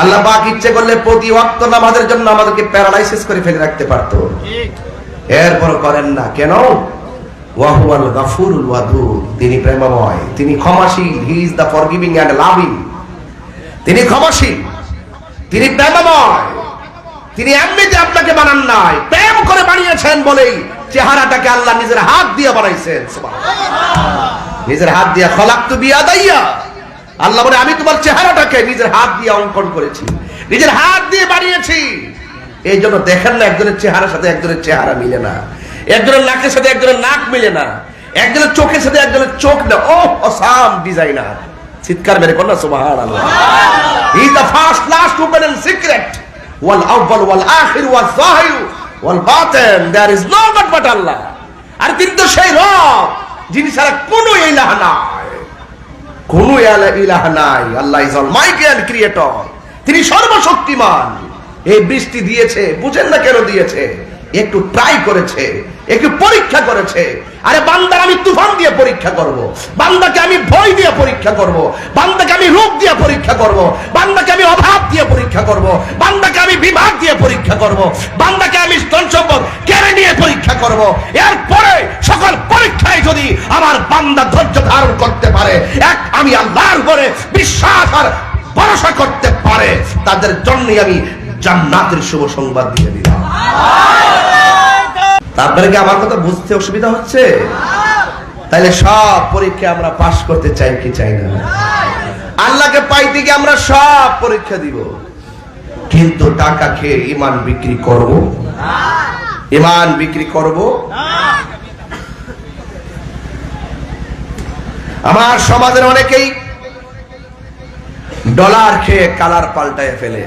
আল্লাহ পাক ইচ্ছে করলে প্রতি ওয়াক্ত নামাজের জন্য আমাদেরকে প্যারালাইসিস করে ফেলে রাখতে পারতো, এরপর করেন না কেন? ওয়াহুয়াল গাফুরুল ওয়াদুদ, তিনি প্রেমময়, তিনি ক্ষমাশীল। He is the forgiving and loving. তিনি ক্ষমাশীল, তিনি প্রেমময়। তিনি এমনিতে আপনাকে বানান নাই, প্রেম করে বানিয়েছেন বলেই চেহারাটাকে আল্লাহ নিজের হাত দিয়ে বানাইছেন। সুবহানাল্লাহ, নিজের হাত দিয়ে। খলাকতু বিয়াদাইয়া, আল্লাহ বলে আমি তোমার চেহারাটাকে নিজের হাত দিয়ে অঙ্কন করেছি, নিজের হাত দিয়ে বানিয়েছি। এই জন্য দেখেন না একজনের চেহারার সাথে একজনের চেহারা মিলে না, একজনের নাকের সাথে একজনের নাক মিলে না, একজনের চোখের সাথে একজনের চোখ না। ও অসাম ডিজাইনার, চিৎকার মেরে কোন না সুবহানাল্লাহ। He is the first, last, open and secret, ওয়াল আউয়াল ওয়াল আখির ওয়াল যাহির ওয়াল বাতিন, there is no god but Allah. আর তিনি তো সেই রব যিনি ছাড়া কোনো ইলাহ নাই, কোনো ইলাহ নাই। আল্লাহ ইজ অলমাইটি এন্ড ক্রিয়েটর, তিনি সর্বশক্তিমান। এই বৃষ্টি দিয়েছে, বুঝেন না কেন দিয়েছে? একটু ট্রাই করেছে, একটু পরীক্ষা করেছে। আরে বান্দার আমি তুফান দিয়ে পরীক্ষা করব, বান্দাকে আমি ভয় দিয়ে পরীক্ষা করব, বান্দাকে আমি রোগ দিয়ে পরীক্ষা করব, বান্দাকে আমি অভাব দিয়ে পরীক্ষা করব, বান্দাকে আমি বিভাগ দিয়ে পরীক্ষা করব, বান্দাকে আমি ধন সম্পদ কেড়ে নিয়ে পরীক্ষা করব। এরপরে সকল পরীক্ষায় যদি আমার বান্দা ধৈর্য ধারণ করতে পারে, এক আমি আল্লাহর উপরে বিশ্বাস আর ভরসা করতে পারে, তাদের জন্যই আমি জান্নাতের শুভ সংবাদ দিয়ে দিলাম। তারপরে কি আমার কথা বুঝতে অসুবিধা হচ্ছে? তাইলে সব পরীক্ষা আমরা পাস করতে চাই কি চাই না? আল্লাহকে পাইতে গিয়ে আমরা সব পরীক্ষা দিব, কিন্তু টাকা খেয়ে ঈমান বিক্রি করব? ঈমান বিক্রি করব? আমার সমাজের অনেকেই ডলার খেয়ে কালার পাল্টায় ফেলে।